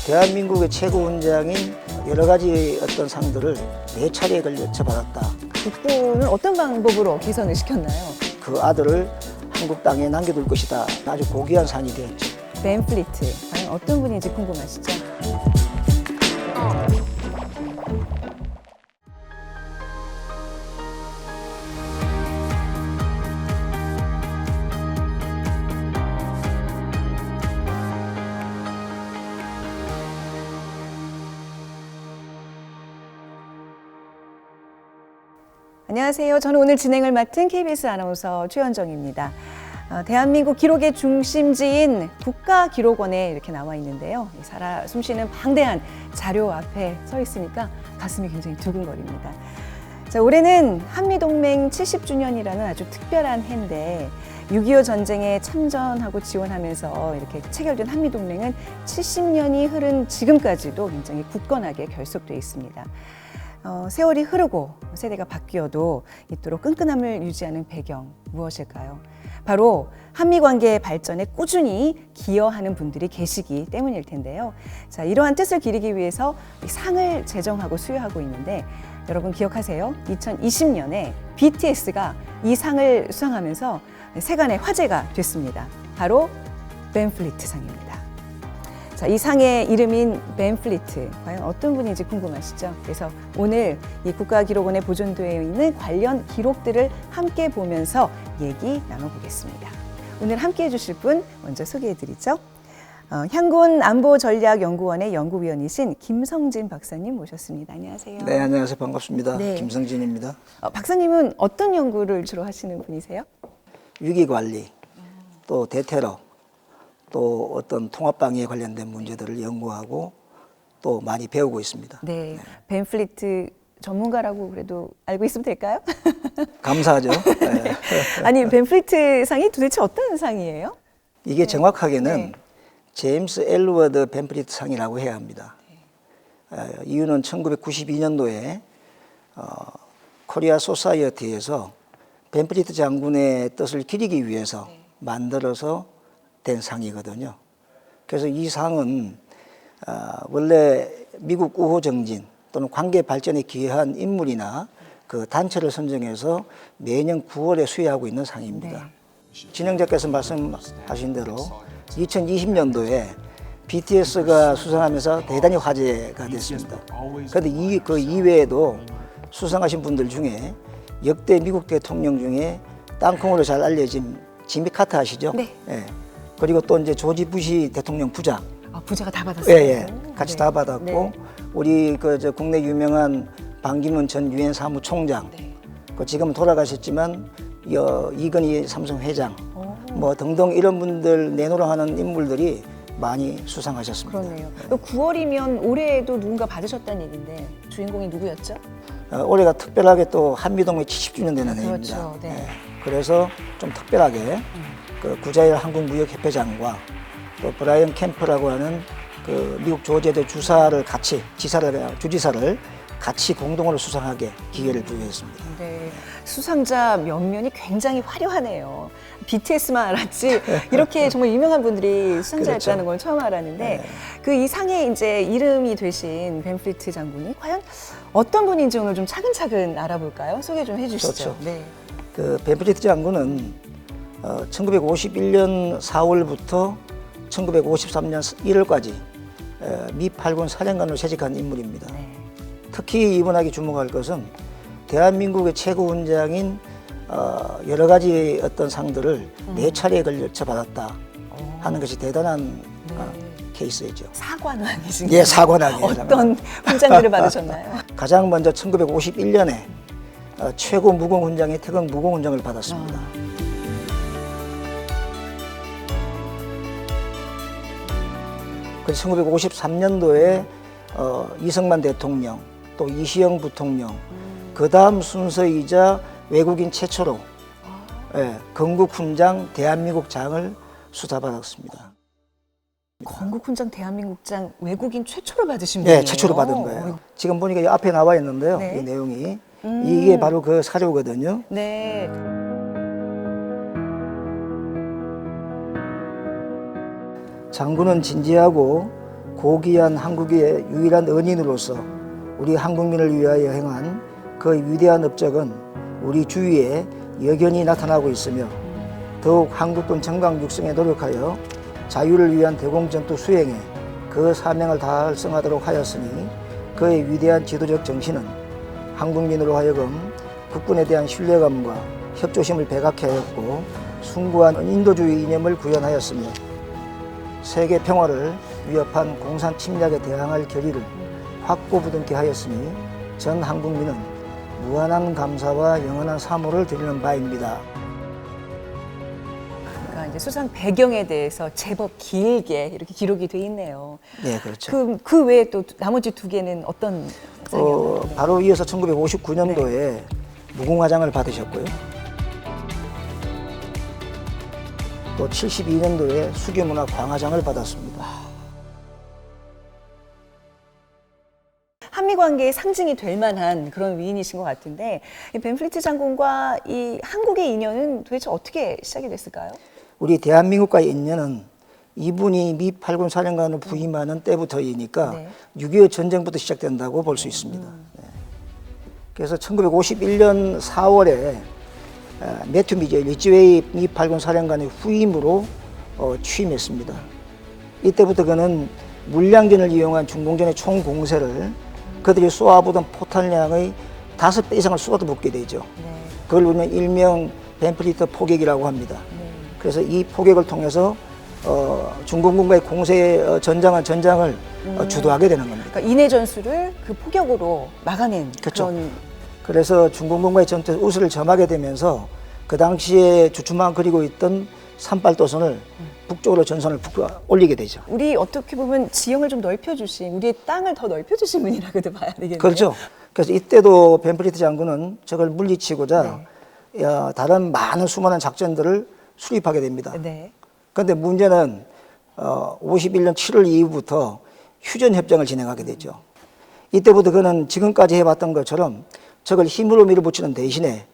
대한민국의 최고 훈장인 여러 가지 어떤 상들을 4차례에 걸쳐 받았다. 국보는 어떤 방법으로 개선을 시켰나요? 그 아들을 한국 땅에 남겨둘 것이다. 아주 고귀한 상이 되었죠. 벤 플리트, 과연 어떤 분인지 궁금하시죠? 안녕하세요. 저는 오늘 진행을 맡은 KBS 아나운서 최현정입니다. 대한민국 기록의 중심지인 국가기록원에 이렇게 나와 있는데요. 살아 숨쉬는 방대한 자료 앞에 서 있으니까 가슴이 굉장히 두근거립니다. 자, 올해는 한미동맹 70주년이라는 아주 특별한 해인데 6.25 전쟁에 참전하고 지원하면서 이렇게 체결된 한미동맹은 70년이 흐른 지금까지도 굉장히 굳건하게 결속돼 있습니다. 세월이 흐르고 세대가 바뀌어도 이토록 끈끈함을 유지하는 배경 무엇일까요? 바로 한미 관계의 발전에 꾸준히 기여하는 분들이 계시기 때문일 텐데요. 자, 이러한 뜻을 기리기 위해서 이 상을 제정하고 수여하고 있는데 여러분 기억하세요? 2020년에 BTS가 이 상을 수상하면서 세간의 화제가 됐습니다. 바로 벤 플리트 상입니다. 자, 이 상의 이름인 벤 플리트, 과연 어떤 분인지 궁금하시죠? 그래서 오늘 이 국가기록원에 보존되어 있는 관련 기록들을 함께 보면서 얘기 나눠보겠습니다. 오늘 함께 해주실 분 먼저 소개해드리죠. 향군안보전략연구원의 연구위원이신 김성진 박사님 모셨습니다. 안녕하세요. 네, 안녕하세요. 반갑습니다. 네. 김성진입니다. 박사님은 어떤 연구를 주로 하시는 분이세요? 위기관리, 또 대테러, 또 어떤 통합방위에 관련된 문제들을 연구하고 또 많이 배우고 있습니다. 네, 벤 플리트 전문가라고 그래도 알고 있으면 될까요? 감사하죠. 네. 아니, 벤 플리트 상이 도대체 어떤 상이에요? 이게 정확하게는 네. 제임스 엘워드 벤 플리트 상이라고 해야 합니다. 이유는 1992년도에 코리아 소사이어티에서 벤 플리트 장군의 뜻을 기리기 위해서 만들어서 된 상이거든요. 그래서 이 상은 원래 미국 우호 정진 또는 관계 발전에 기여한 인물이나 그 단체를 선정해서 매년 9월에 수여하고 있는 상입니다. 네. 진행자께서 말씀하신 대로 2020년도에 BTS가 수상하면서 대단히 화제가 됐습니다. 그런데 그 이외에도 수상하신 분들 중에 역대 미국 대통령 중에 땅콩으로 잘 알려진 지미 카터 아시죠? 네. 예. 그리고 또 이제 조지 부시 대통령 부자. 부자가 다 받았어요. 예. 같이 네. 다 받았고, 네. 우리 저 국내 유명한 반기문 전 유엔 사무총장. 네. 지금 돌아가셨지만 이건희 삼성 회장. 오. 등등 이런 분들 내노라 하는 인물들이 많이 수상하셨습니다. 그렇네요. 9월이면 올해에도 누군가 받으셨다는 얘기인데 주인공이 누구였죠? 올해가 특별하게 또 한미동맹 70주년 되는 해입니다. 그렇죠. 네. 그래서 좀 특별하게 그 구자일 한국무역협회장과 또 브라이언 캠프라고 하는 그 미국 조지아대 주지사를 같이 공동으로 수상하게 기회를 부여했습니다. 네. 수상자 면면이 굉장히 화려하네요. BTS만 알았지 이렇게 정말 유명한 분들이 수상자였다는 그렇죠. 걸 처음 알았는데 네. 그 이 상에 이제 이름이 되신 벤 플리트 장군이 과연 어떤 분인지 오늘 좀 차근차근 알아볼까요? 소개 좀 해주시죠. 좋죠. 네. 그 벤 플리트 장군은 1951년 4월부터 1953년 1월까지 미 8군 사령관으로 재직한 인물입니다. 네. 특히 이분에게 주목할 것은 대한민국의 최고 훈장인 여러 가지 어떤 상들을 4차례에 걸쳐 받았다 하는 것이 대단한 케이스이죠. 사관왕이신가요? 예, 사관왕이에요. 어떤 훈장들을 받으셨나요? 가장 먼저 1951년에 최고 무공훈장의 태극 무공훈장을 받았습니다. 그래서 1953년도에 이승만 대통령 또 이시영 부통령 그 다음 순서이자 외국인 최초로 건국훈장 대한민국장을 수사받았습니다. 건국훈장 대한민국장 외국인 최초로 받으신 분이에요? 네, 최초로 받은 거예요. 지금 보니까 이 앞에 나와 있는데요. 네. 이 내용이 이게 바로 그 사료거든요. 네. 장군은 진지하고 고귀한 한국의 유일한 은인으로서 우리 한국민을 위하여 행한 그 위대한 업적은 우리 주위에 여전히 나타나고 있으며 더욱 한국군 정강 육성에 노력하여 자유를 위한 대공전투 수행에 그 사명을 달성하도록 하였으니 그의 위대한 지도적 정신은 한국민으로 하여금 국군에 대한 신뢰감과 협조심을 배각케 하였고 숭고한 인도주의 이념을 구현하였으며 세계 평화를 위협한 공산 침략에 대항할 결의를 확고부동케 하였으니 전 한국민은 무한한 감사와 영원한 사모를 드리는 바입니다. 그러니까 이제 수상 배경에 대해서 제법 길게 이렇게 기록이 돼 있네요. 네, 그렇죠. 그 외에 또 나머지 두 개는 어떤 상이었나요? 바로 이어서 1959년도에 무궁화장을 받으셨고요. 또 72년도에 수교문화 광화장을 받았습니다. 한미 관계의 상징이 될 만한 그런 위인이신 것 같은데 이 벤플리트 장군과 이 한국의 인연은 도대체 어떻게 시작이 됐을까요? 우리 대한민국과의 인연은 이분이 미 8군 사령관을 부임하는 때부터이니까 네. 6.25 전쟁부터 시작된다고 볼 수 있습니다. 네. 그래서 1951년 4월에 매튜 리츠웨이 미 8군 사령관의 후임으로 취임했습니다. 이때부터 그는 물량전을 이용한 중공전의 총 공세를 그들이 쏘아보던 포탄량의 5배 이상을 쏟아붓게 되죠. 네. 그걸 우리는 일명 벤플리트 포격이라고 합니다. 네. 그래서 이 포격을 통해서 중공군과의 공세 전장을 주도하게 되는 겁니다. 그러니까 인해 전술을 그 포격으로 막아낸 그렇죠. 그런 그래서 중공군과의 전투에서 우세를 점하게 되면서 그 당시에 주춤만 그리고 있던 산발도선을 북쪽으로 전선을 올리게 되죠. 우리 어떻게 보면 지형을 좀 넓혀주신 우리의 땅을 더 넓혀주신 분이라고도 봐야 되겠네요. 그렇죠. 그래서 이때도 벤플리트 장군은 저걸 물리치고자 다른 많은 수많은 작전들을 수립하게 됩니다. 네. 그런데 문제는 51년 7월 이후부터 휴전협정을 진행하게 되죠. 이때부터 그는 지금까지 해왔던 것처럼 저걸 힘으로 밀어붙이는 대신에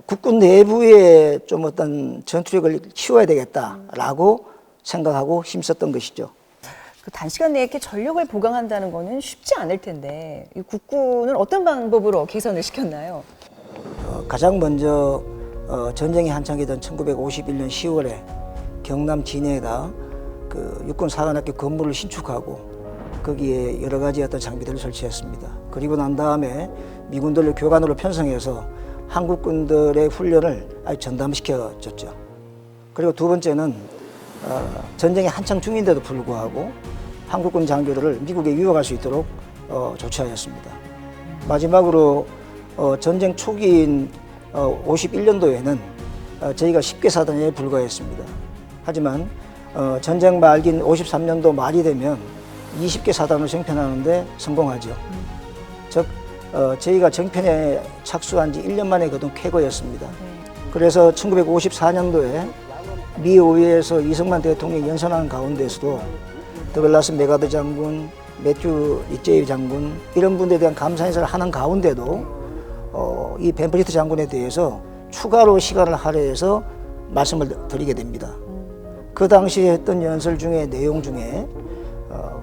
국군 내부에 좀 어떤 전투력을 키워야 되겠다라고 생각하고 힘썼던 것이죠. 그 단시간 내에 이렇게 전력을 보강한다는 거는 쉽지 않을 텐데 이 국군은 어떤 방법으로 개선을 시켰나요? 가장 먼저 전쟁이 한창이던 1951년 10월에 경남 진해에다 그 육군사관학교 건물을 신축하고 거기에 여러 가지 어떤 장비들을 설치했습니다. 그리고 난 다음에 미군들을 교관으로 편성해서 한국군들의 훈련을 아주 전담시켜줬죠. 그리고 두 번째는 전쟁이 한창 중인데도 불구하고 한국군 장교들을 미국에 유학할 수 있도록 조치하였습니다. 마지막으로 전쟁 초기인 51년도에는 저희가 10개 사단에 불과했습니다. 하지만 전쟁 말기인 53년도 말이 되면 20개 사단을 정편하는데 성공하죠. 즉 저희가 정편에 착수한 지 1년 만에 거둔 쾌거였습니다. 그래서 1954년도에 미 의회에서 이승만 대통령이 연선하는 가운데서도 더글라스 메가더 장군, 매튜 리츠웨이 장군 이런 분들에 대한 감사 인사를 하는 가운데도 이 벤플리트 장군에 대해서 추가로 시간을 할애해서 말씀을 드리게 됩니다. 그 당시에 했던 연설 중에 내용 중에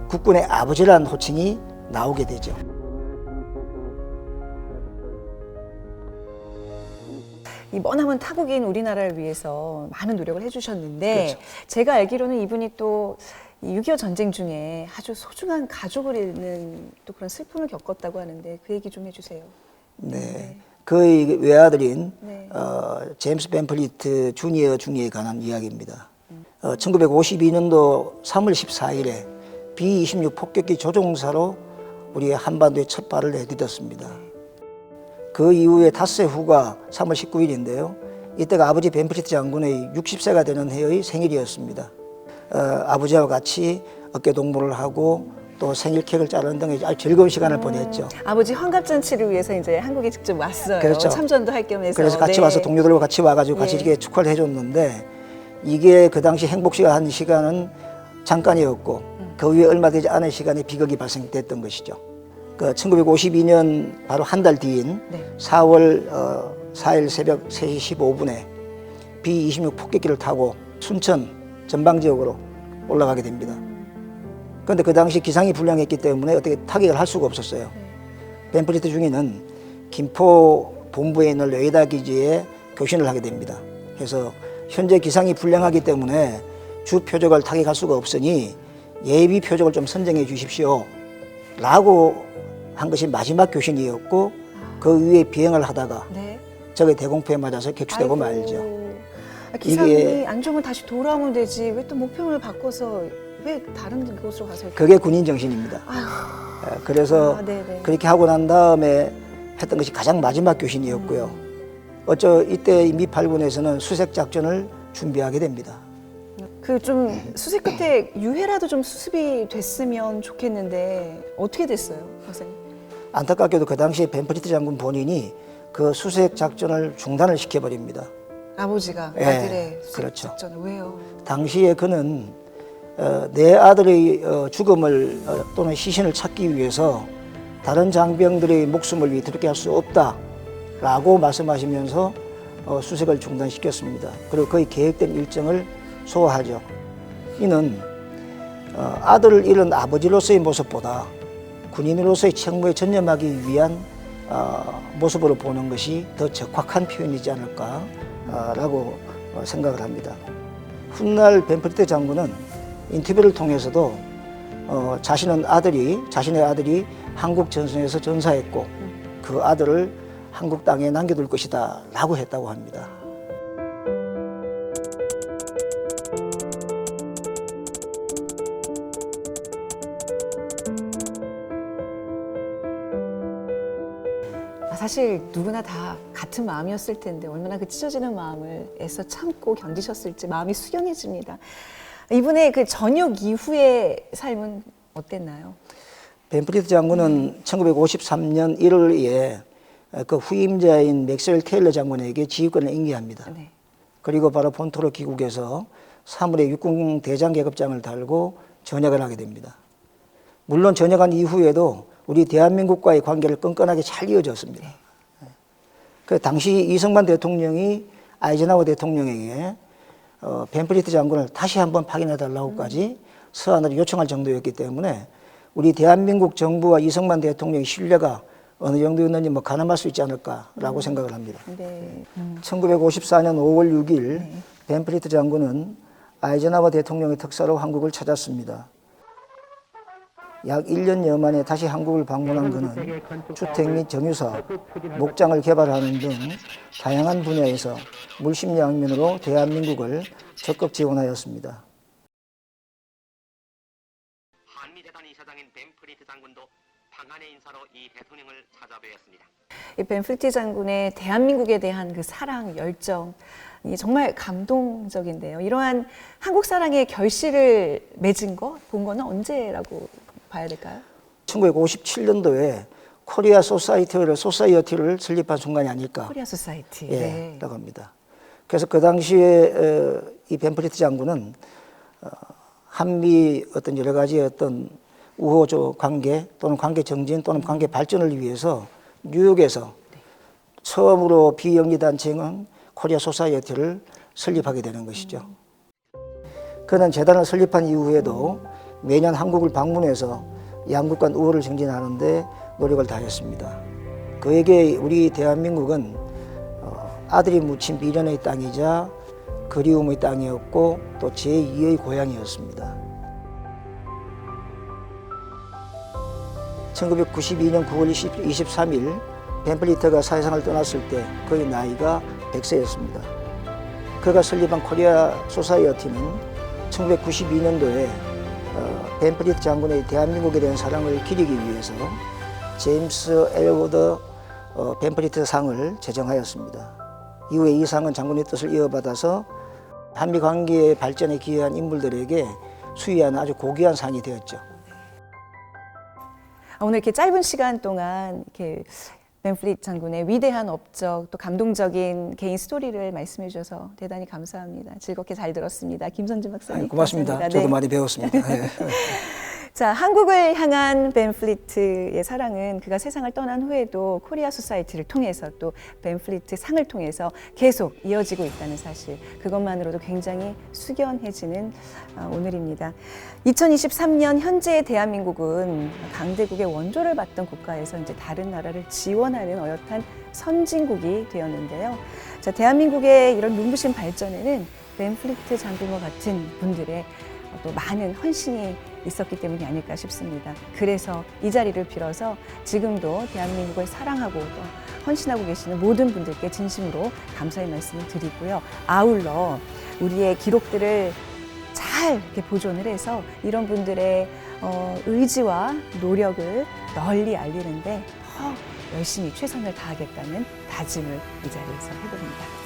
국군의 아버지라는 호칭이 나오게 되죠. 이 머나먼 타국인 우리나라를 위해서 많은 노력을 해주셨는데 그렇죠. 제가 알기로는 이분이 또 6.25 전쟁 중에 아주 소중한 가족을 잃는 또 그런 슬픔을 겪었다고 하는데 그 얘기 좀 해주세요. 네. 그의 외아들인 네. 제임스 벤플리트 주니어 중에 관한 이야기입니다. 1952년도 3월 14일에 B-26 폭격기 조종사로 우리 한반도에 첫 발을 내딛었습니다. 그 이후에 닷새 후가 3월 19일인데요. 이때가 아버지 벤플리트 장군의 60세가 되는 해의 생일이었습니다. 아버지와 같이 어깨 동무를 하고 또 생일 케이크를 자르는 등의 아주 즐거운 시간을 보냈죠. 아버지 환갑잔치를 위해서 이제 한국에 직접 왔어요. 그렇죠. 참전도 할 겸해서. 그래서 같이 네. 와서 동료들과 같이 와가지고 같이 예. 이렇게 축하를 해줬는데 이게 그 당시 행복시가 한 시간은 잠깐이었고 그 후에 얼마 되지 않은 시간에 비극이 발생됐던 것이죠. 그 1952년 바로 한 달 뒤인 네. 4월 4일 새벽 3시 15분에 B-26 폭격기를 타고 순천 전방 지역으로 올라가게 됩니다. 그런데 그 당시 기상이 불량했기 때문에 어떻게 타격을 할 수가 없었어요. 벤프리트 중위는 김포 본부에 있는 레이더 기지에 교신을 하게 됩니다. 그래서 현재 기상이 불량하기 때문에 주 표적을 타격할 수가 없으니 예비 표적을 좀 선정해 주십시오 라고 한 것이 마지막 교신이었고 그 위에 비행을 하다가 네. 적의 대공포에 맞아서 격추되고 말죠. 기상이 이게- 안 좋으면 다시 돌아오면 되지. 왜 또 목표를 바꿔서 왜 다른 곳으로 가서? 그게 군인 정신입니다. 그래서 네네. 그렇게 하고 난 다음에 했던 것이 가장 마지막 교신이었고요. 이때 미 8군에서는 수색 작전을 준비하게 됩니다. 그 좀 수색 끝에 유해라도 좀 수습이 됐으면 좋겠는데 어떻게 됐어요, 박사님? 안타깝게도 그 당시에 벤프리트 장군 본인이 그 수색 작전을 중단을 시켜버립니다. 아버지가 예, 아들의 수색 그렇죠. 작전을 왜요? 당시에 그는 내 아들의 죽음을 또는 시신을 찾기 위해서 다른 장병들의 목숨을 위태롭게 할 수 없다라고 말씀하시면서 수색을 중단시켰습니다. 그리고 거의 계획된 일정을 소화하죠. 이는 아들을 잃은 아버지로서의 모습보다 군인으로서의 책무에 전념하기 위한 모습으로 보는 것이 더 적확한 표현이지 않을까라고 생각을 합니다. 훗날 벤프리트 장군은 인터뷰를 통해서도 자신의 아들이 한국 전선에서 전사했고 그 아들을 한국 땅에 남겨둘 것이다 라고 했다고 합니다. 사실 누구나 다 같은 마음이었을 텐데 얼마나 그 찢어지는 마음을 애써 참고 견디셨을지 마음이 숙연해집니다. 이분의 그 전역 이후의 삶은 어땠나요? 벤프리트 장군은 1953년 1월에 그 후임자인 맥스웰 테일러 장군에게 지휘권을 인계합니다. 네. 그리고 바로 본토로 귀국해서 3월에 육군 대장 계급장을 달고 전역을 하게 됩니다. 물론 전역한 이후에도 우리 대한민국과의 관계를 끈끈하게 잘 이어졌습니다. 그 당시 이승만 대통령이 아이젠하워 대통령에게 벤프리트 장군을 다시 한번 파견해달라고까지 서한을 요청할 정도였기 때문에 우리 대한민국 정부와 이승만 대통령의 신뢰가 어느 정도였는지 가늠할 수 있지 않을까라고 생각을 합니다. 네. 1954년 5월 6일 벤프리트 장군은 아이젠하워 대통령의 특사로 한국을 찾았습니다. 약 1년여 만에 다시 한국을 방문한 그는 주택 및 정유사업, 목장을 개발하는 등 다양한 분야에서 물심양면으로 대한민국을 적극 지원하였습니다. 한미재단 이사장인 벤프리트 장군도 방한의 인사로 이 대통령을 찾아뵈었습니다. 이 벤프리트 장군의 대한민국에 대한 그 사랑, 열정이 정말 감동적인데요. 이러한 한국 사랑의 결실을 맺은 본 거는 언제라고 봐야 될까요? 1957년도에 코리아 소사이어티를 설립한 순간이 아닐까. 코리아 소사이티. 예, 라고 합니다. 그래서 그 당시에 이 벤프리트 장군은 한미 어떤 여러 가지 어떤 우호 관계 또는 관계 정진 또는 관계 발전을 위해서 뉴욕에서 처음으로 비영리 단체인 코리아 소사이어티를 설립하게 되는 것이죠. 그는 재단을 설립한 이후에도 매년 한국을 방문해서 양국 간 우호를 증진하는데 노력을 다했습니다. 그에게 우리 대한민국은 아들이 묻힌 미련의 땅이자 그리움의 땅이었고 또 제2의 고향이었습니다. 1992년 9월 23일 벤프리트가 사회생활을 떠났을 때 그의 나이가 100세였습니다. 그가 설립한 코리아 소사이어티는 1992년도에 벤프리트 장군의 대한민국에 대한 사랑을 기리기 위해서 제임스 엘워드 벤프리트 상을 제정하였습니다. 이후에 이 상은 장군의 뜻을 이어받아서 한미 관계의 발전에 기여한 인물들에게 수여하는 아주 고귀한 상이 되었죠. 오늘 이렇게 짧은 시간 동안 이렇게 벤프리트 장군의 위대한 업적 또 감동적인 개인 스토리를 말씀해 주셔서 대단히 감사합니다. 즐겁게 잘 들었습니다. 김선진 박사님. 고맙습니다. 감사합니다. 저도 네. 많이 배웠습니다. 자, 한국을 향한 벤 플리트의 사랑은 그가 세상을 떠난 후에도 코리아 소사이티를 통해서 또 벤 플리트 상을 통해서 계속 이어지고 있다는 사실, 그것만으로도 굉장히 숙연해지는 오늘입니다. 2023년 현재의 대한민국은 강대국의 원조를 받던 국가에서 이제 다른 나라를 지원하는 어엿한 선진국이 되었는데요. 자, 대한민국의 이런 눈부신 발전에는 벤 플리트 장군과 같은 분들의 또 많은 헌신이 있었기 때문이 아닐까 싶습니다. 그래서 이 자리를 빌어서 지금도 대한민국을 사랑하고 또 헌신하고 계시는 모든 분들께 진심으로 감사의 말씀을 드리고요. 아울러 우리의 기록들을 잘 이렇게 보존을 해서 이런 분들의 의지와 노력을 널리 알리는데 더 열심히 최선을 다하겠다는 다짐을 이 자리에서 해봅니다.